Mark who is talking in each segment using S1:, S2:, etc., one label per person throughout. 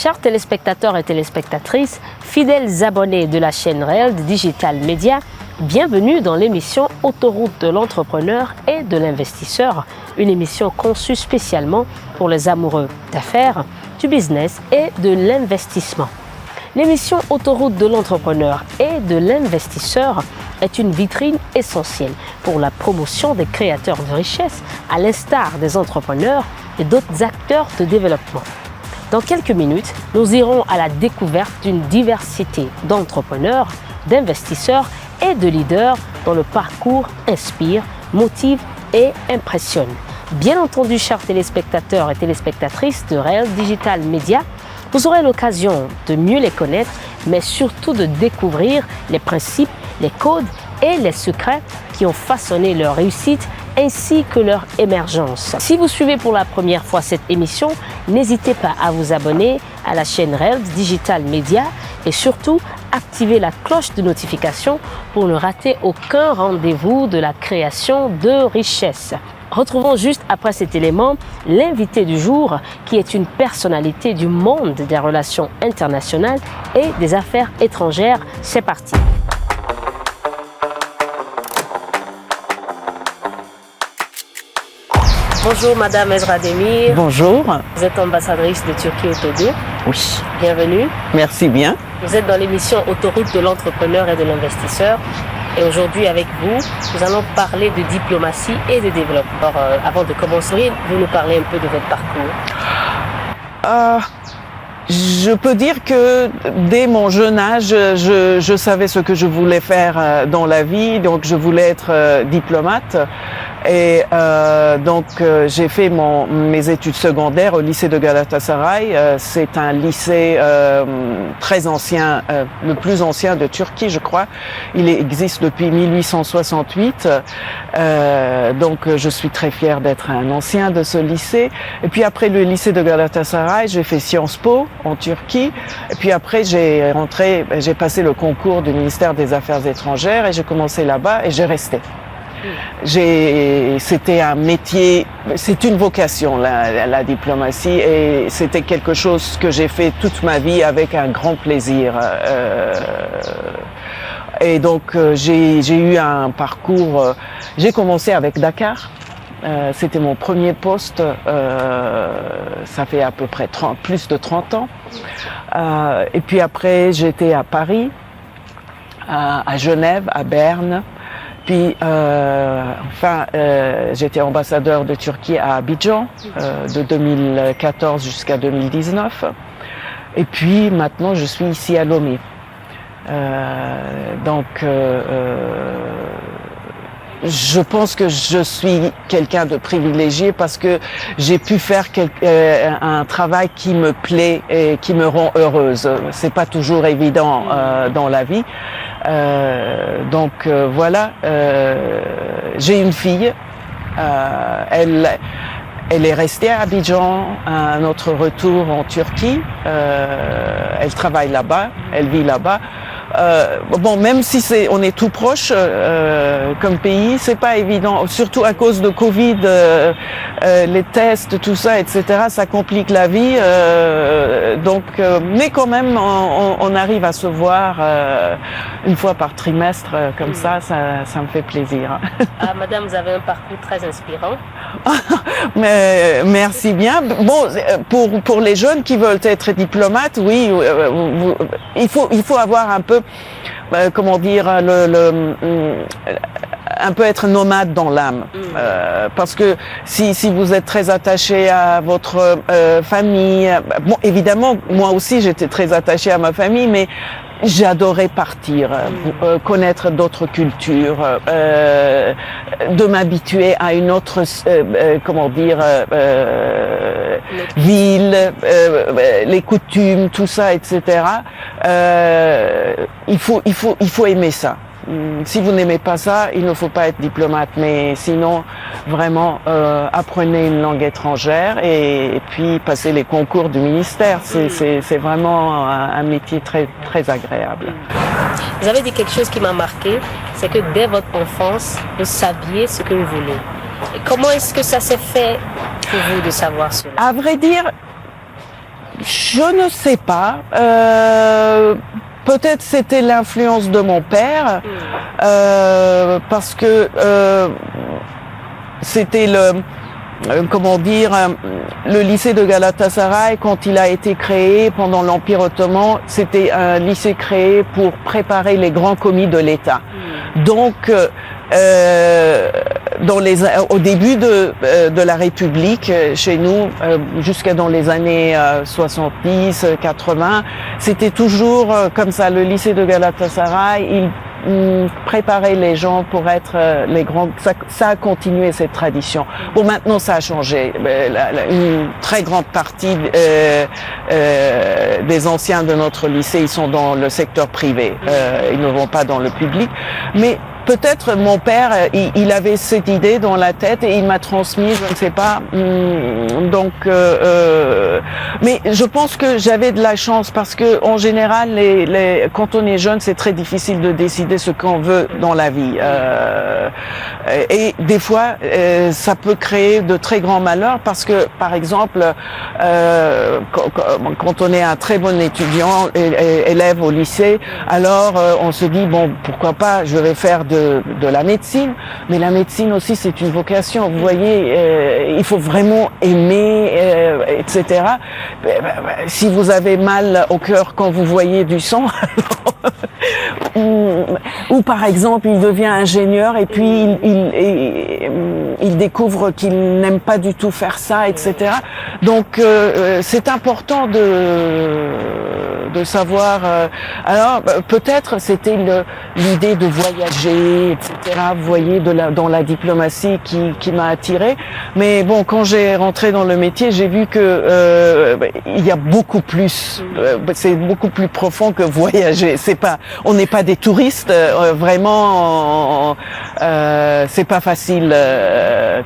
S1: Chers téléspectateurs et téléspectatrices, fidèles abonnés de la chaîne Réel Digital Media, bienvenue dans l'émission Autoroute de l'entrepreneur et de l'investisseur, une émission conçue spécialement pour les amoureux d'affaires, du business et de l'investissement. L'émission Autoroute de l'entrepreneur et de l'investisseur est une vitrine essentielle pour la promotion des créateurs de richesse, à l'instar des entrepreneurs et d'autres acteurs de développement. Dans quelques minutes, nous irons à la découverte d'une diversité d'entrepreneurs, d'investisseurs et de leaders dont le parcours inspire, motive et impressionne. Bien entendu, chers téléspectateurs et téléspectatrices de Réel Digital Media, vous aurez l'occasion de mieux les connaître, mais surtout de découvrir les principes, les codes et les secrets qui ont façonné leur réussite ainsi que leur émergence. Si vous suivez pour la première fois cette émission, n'hésitez pas à vous abonner à la chaîne Réel Digital Media et surtout activer la cloche de notification pour ne rater aucun rendez-vous de la création de richesse. Retrouvons juste après cet élément l'invité du jour qui est une personnalité du monde des relations internationales et des affaires étrangères. C'est parti. Bonjour Madame Ezra Demir.
S2: Bonjour.
S1: Vous êtes ambassadrice de Turquie au Togo.
S2: Oui.
S1: Bienvenue.
S2: Merci bien.
S1: Vous êtes dans l'émission Autoroute de l'entrepreneur et de l'investisseur. Et aujourd'hui avec vous, nous allons parler de diplomatie et de développement. Alors, avant de commencer, vous nous parlez un peu de votre parcours.
S2: Je peux dire que dès mon jeune âge, je savais ce que je voulais faire dans la vie, donc je voulais être diplomate. Et donc j'ai fait mes études secondaires au lycée de Galatasaray. C'est un lycée très ancien, le plus ancien de Turquie, je crois. Il existe depuis 1868. Donc je suis très fière d'être un ancien de ce lycée. Et puis après le lycée de Galatasaray, j'ai fait Sciences Po en Turquie. Et puis après j'ai passé le concours du ministère des Affaires étrangères et j'ai commencé là-bas et j'ai resté. C'était un métier, c'est une vocation la diplomatie et c'était quelque chose que j'ai fait toute ma vie avec un grand plaisir. Et donc j'ai eu un parcours, j'ai commencé avec Dakar. C'était mon premier poste, ça fait à peu près plus de 30 ans. Et puis après j'étais à Paris, à Genève, à Berne. Puis j'étais ambassadeur de Turquie à Abidjan de 2014 jusqu'à 2019. Et puis maintenant je suis ici à Lomé. Je pense que je suis quelqu'un de privilégié parce que j'ai pu faire un travail qui me plaît et qui me rend heureuse. C'est pas toujours évident dans la vie. Voilà. J'ai une fille. Elle est restée à Abidjan à notre retour en Turquie. Elle travaille là-bas. Elle vit là-bas. Même si on est tout proche comme pays, c'est pas évident, surtout à cause de Covid, les tests, tout ça, etc. Ça complique la vie. Mais quand même, on arrive à se voir une fois par trimestre, comme ça me fait plaisir.
S1: Ah, Madame, vous avez un parcours très inspirant.
S2: Mais merci bien. Bon, pour les jeunes qui veulent être diplomates, oui, il faut avoir un peu, comment dire, un peu être nomade dans l'âme, parce que si vous êtes très attaché à votre famille, bon, évidemment, moi aussi j'étais très attachée à ma famille, mais j'adorais partir, connaître d'autres cultures, de m'habituer à une autre, ville, les coutumes, tout ça, etc. Il faut aimer ça. Si vous n'aimez pas ça, il ne faut pas être diplomate, mais sinon, vraiment, apprenez une langue étrangère et puis passez les concours du ministère. C'est vraiment un métier très, très agréable.
S1: Vous avez dit quelque chose qui m'a marqué, c'est que dès votre enfance, vous saviez ce que vous voulez. Et comment est-ce que ça s'est fait pour vous de savoir cela?
S2: À vrai dire, Je ne sais pas. Peut-être c'était l'influence de mon père, parce que c'était le lycée de Galatasaray, quand il a été créé pendant l'Empire ottoman, c'était un lycée créé pour préparer les grands commis de l'État. Donc, au début de la République, chez nous, jusqu'à dans les années 70, 80, c'était toujours comme ça. Le lycée de Galatasaray, il préparer les gens pour être les grands. Ça a continué cette tradition. Bon, maintenant ça a changé. Une très grande partie des anciens de notre lycée, ils sont dans le secteur privé. Ils ne vont pas dans le public. Mais peut-être mon père, il avait cette idée dans la tête et il m'a transmis, je ne sais pas. Mais je pense que j'avais de la chance parce que en général, quand on est jeune, c'est très difficile de décider ce qu'on veut dans la vie. Et des fois, ça peut créer de très grands malheurs parce que, par exemple, quand on est un très bon étudiant, élève au lycée, alors on se dit bon, pourquoi pas, je vais faire de la médecine, mais la médecine aussi c'est une vocation. Vous voyez, il faut vraiment aimer, etc. Si vous avez mal au cœur quand vous voyez du sang, ou par exemple il devient ingénieur et puis il découvre qu'il n'aime pas du tout faire ça, etc. Donc c'est important de savoir. Alors peut-être c'était l'idée de voyager, etc. Vous voyez, dans la diplomatie qui m'a attirée. Mais bon, quand j'ai rentré dans le métier, j'ai vu que il y a beaucoup plus. C'est beaucoup plus profond que voyager. On n'est pas des touristes. Vraiment, c'est pas facile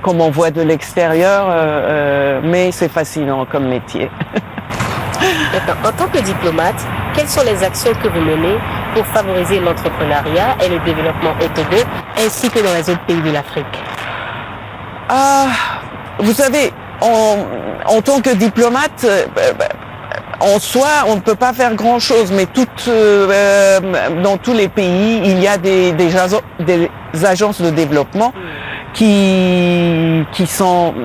S2: comme on voit de l'extérieur, mais c'est fascinant comme métier.
S1: En tant que diplomate, quelles sont les actions que vous menez pour favoriser l'entrepreneuriat et le développement au Togo, ainsi que dans les autres pays de l'Afrique?
S2: Vous savez, en tant que diplomate, en soi, on ne peut pas faire grand-chose, mais dans tous les pays, il y a des agences de développement qui sont,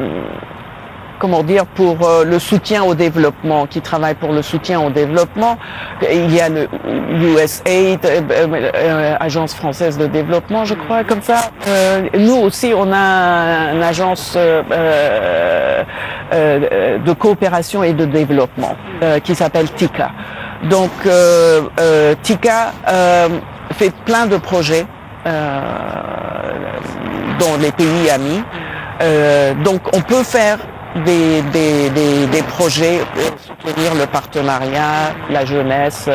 S2: comment dire, pour le soutien au développement, qui travaillent pour le soutien au développement. Il y a le USAID, Agence française de développement, je crois, comme ça. Nous aussi, on a une agence de coopération et de développement qui s'appelle TICA. Donc, TICA fait plein de projets dans les pays amis. Donc, on peut faire des projets pour soutenir le partenariat, la jeunesse,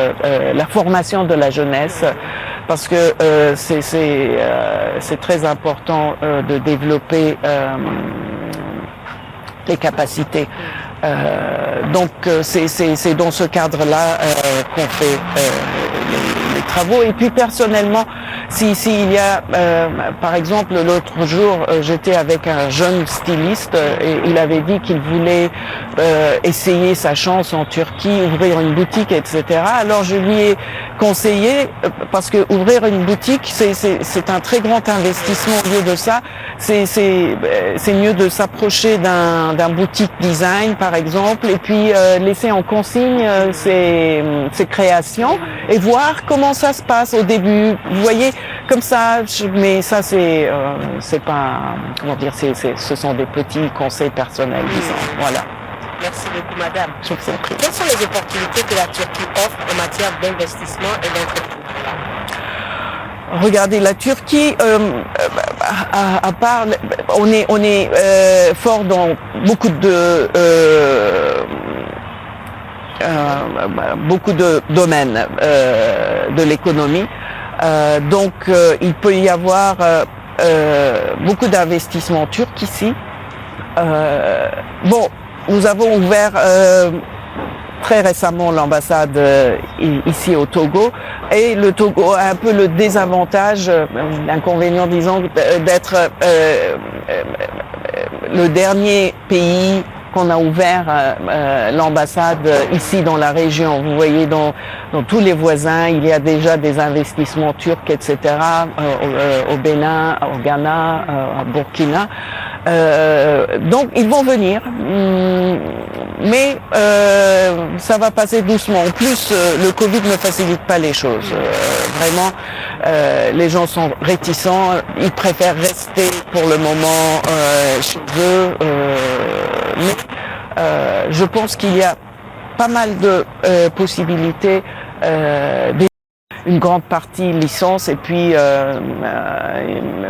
S2: la formation de la jeunesse, parce que c'est très important de développer les capacités. Donc c'est dans ce cadre-là qu'on fait les travaux. Et puis personnellement, s'il y a, par exemple, l'autre jour, j'étais avec un jeune styliste et il avait dit qu'il voulait essayer sa chance en Turquie, ouvrir une boutique, etc. Alors je lui ai conseillé, parce que ouvrir une boutique, c'est un très grand investissement. Au lieu de ça, c'est mieux de s'approcher d'un boutique design, par exemple, et puis laisser en consigne ses créations et voir comment ça se passe au début. Vous voyez, comme ça, mais ça c'est pas, comment dire, ce sont des petits conseils personnels, disons. Voilà.
S1: Merci beaucoup, madame.
S2: Je vous en prie.
S1: Quelles sont les opportunités que la Turquie offre en matière d'investissement et d'entrepreneuriat?
S2: Regardez, la Turquie, à part, on est fort dans beaucoup de domaines de l'économie. Donc, il peut y avoir beaucoup d'investissements turcs ici. Bon, nous avons ouvert très récemment l'ambassade ici au Togo, et le Togo a un peu le désavantage, l'inconvénient disons, d'être le dernier pays qu'on a ouvert l'ambassade ici dans la région. Vous voyez dans tous les voisins, il y a déjà des investissements turcs, etc. Au Bénin, au Ghana, à Burkina. Donc ils vont venir, mais ça va passer doucement. En plus, le Covid ne facilite pas les choses. Vraiment, les gens sont réticents, ils préfèrent rester pour le moment chez eux. Mais je pense qu'il y a pas mal de possibilités. Une grande partie licence et puis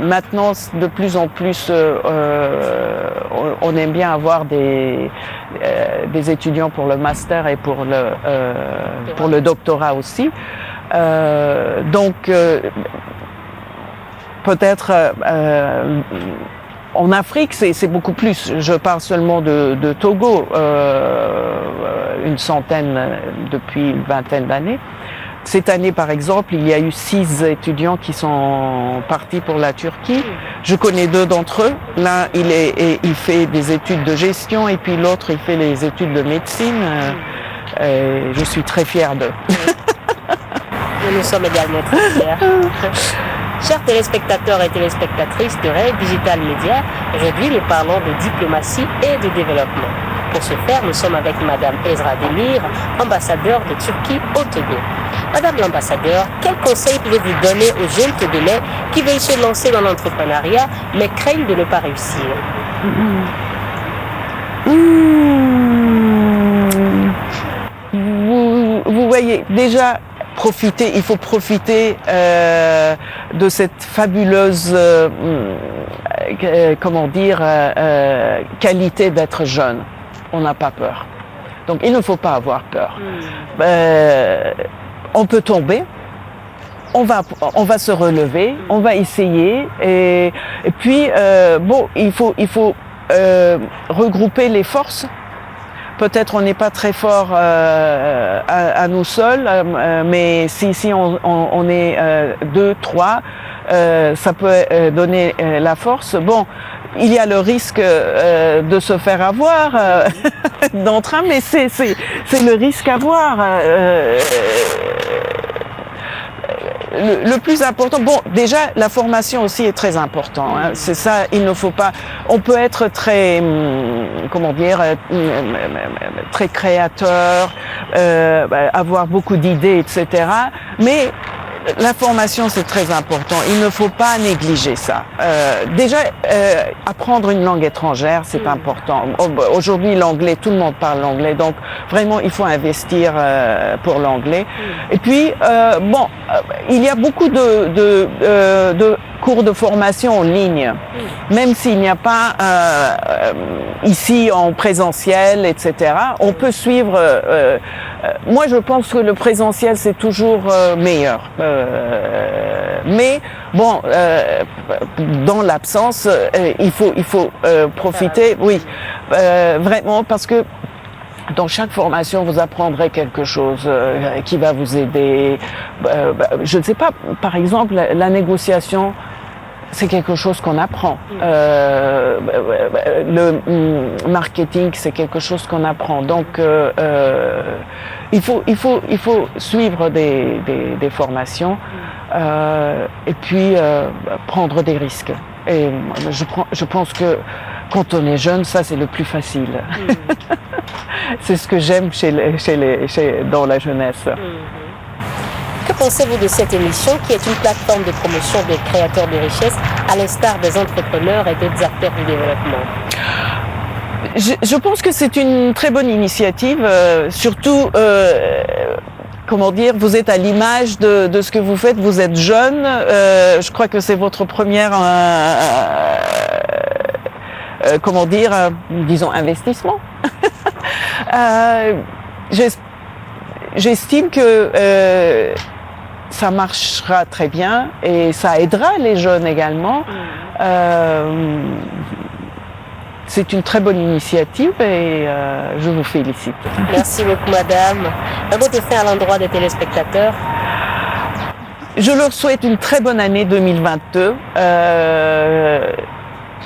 S2: maintenant de plus en plus on aime bien avoir des étudiants pour le master et pour le doctorat aussi. Donc peut-être en Afrique c'est beaucoup plus. Je parle seulement de Togo, une centaine depuis une vingtaine d'années. Cette année, par exemple, il y a eu 6 étudiants qui sont partis pour la Turquie. Je connais 2 d'entre eux. L'un, il fait des études de gestion et puis l'autre, il fait les études de médecine. Je suis très fière d'eux.
S1: Nous sommes également très fiers. Chers téléspectateurs et téléspectatrices de Réel Digital Media, aujourd'hui nous parlons de diplomatie et de développement. Pour ce faire, nous sommes avec Madame Ezra Demir, ambassadeur de Turquie au Togo. Madame l'ambassadeur, quels conseils pouvez-vous donner aux jeunes Togolais qui veulent se lancer dans l'entrepreneuriat mais craignent de ne pas réussir?
S2: Vous voyez, déjà, il faut profiter de cette fabuleuse, qualité d'être jeune. On n'a pas peur. Donc il ne faut pas avoir peur. On peut tomber, on va se relever, on va essayer et puis il faut regrouper les forces. Peut-être on n'est pas très fort à nous seuls, mais si on est 2, 3, ça peut donner la force. Bon, il y a le risque de se faire avoir d'entrain, mais c'est le risque à voir. Le plus important, déjà la formation aussi est très importante. Hein, c'est ça, il ne faut pas. On peut être très, très créateur, avoir beaucoup d'idées, etc. Mais la formation, c'est très important. Il ne faut pas négliger ça. Déjà, apprendre une langue étrangère, c'est important. Aujourd'hui, l'anglais, tout le monde parle l'anglais, donc vraiment, il faut investir pour l'anglais. Et puis, il y a beaucoup de cours de formation en ligne, même s'il n'y a pas ici en présentiel, etc. On peut suivre. Moi, je pense que le présentiel c'est toujours meilleur. Mais dans l'absence, il faut profiter. Oui, vraiment, parce que dans chaque formation, vous apprendrez quelque chose qui va vous aider. Je ne sais pas, par exemple, la négociation, c'est quelque chose qu'on apprend. Le marketing, c'est quelque chose qu'on apprend. Donc, il faut suivre des formations et puis prendre des risques. Et je pense que quand on est jeune, ça c'est le plus facile. C'est ce que j'aime dans la jeunesse.
S1: Que pensez-vous de cette émission qui est une plateforme de promotion des créateurs de richesse à l'instar des entrepreneurs et d'autres acteurs du développement?
S2: Je pense que c'est une très bonne initiative, surtout, vous êtes à l'image de ce que vous faites, vous êtes jeune, je crois que c'est votre première, investissement. J'estime que ça marchera très bien et ça aidera les jeunes également. C'est une très bonne initiative et je vous félicite.
S1: Merci beaucoup, madame. Un mot de fin à l'endroit des téléspectateurs.
S2: Je leur souhaite une très bonne année 2022,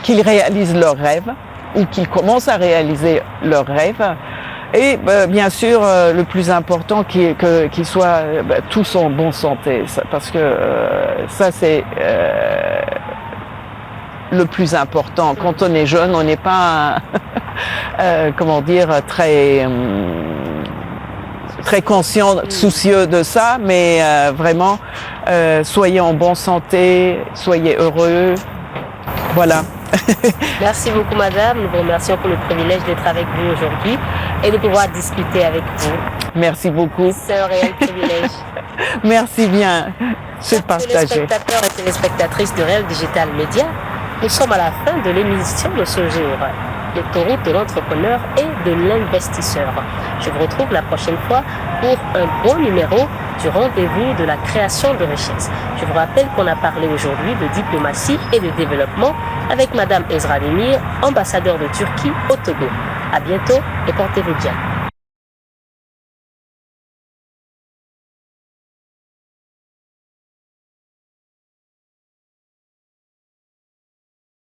S2: qu'ils réalisent leurs rêves ou qui commencent à réaliser leurs rêves. Et bien sûr, le plus important, qu'ils soient tous en bonne santé, parce que ça c'est le plus important. Quand on est jeune, on n'est pas, comment dire, très conscient, soucieux de ça, mais vraiment, soyez en bonne santé, soyez heureux. Voilà.
S1: Merci beaucoup, madame. Nous vous remercions pour le privilège d'être avec vous aujourd'hui et de pouvoir discuter avec vous.
S2: Merci beaucoup.
S1: C'est un réel privilège.
S2: Merci bien. C'est partagé.
S1: Téléspectateurs et téléspectatrices de Réel Digital Média, nous sommes à la fin de l'émission de ce jour, l'autoroute de l'entrepreneur et de l'investisseur. Je vous retrouve la prochaine fois pour un bon numéro du rendez-vous de la création de richesse. Je vous rappelle qu'on a parlé aujourd'hui de diplomatie et de développement avec Madame Ezra Demir, ambassadeur de Turquie au Togo. À bientôt et portez-vous bien.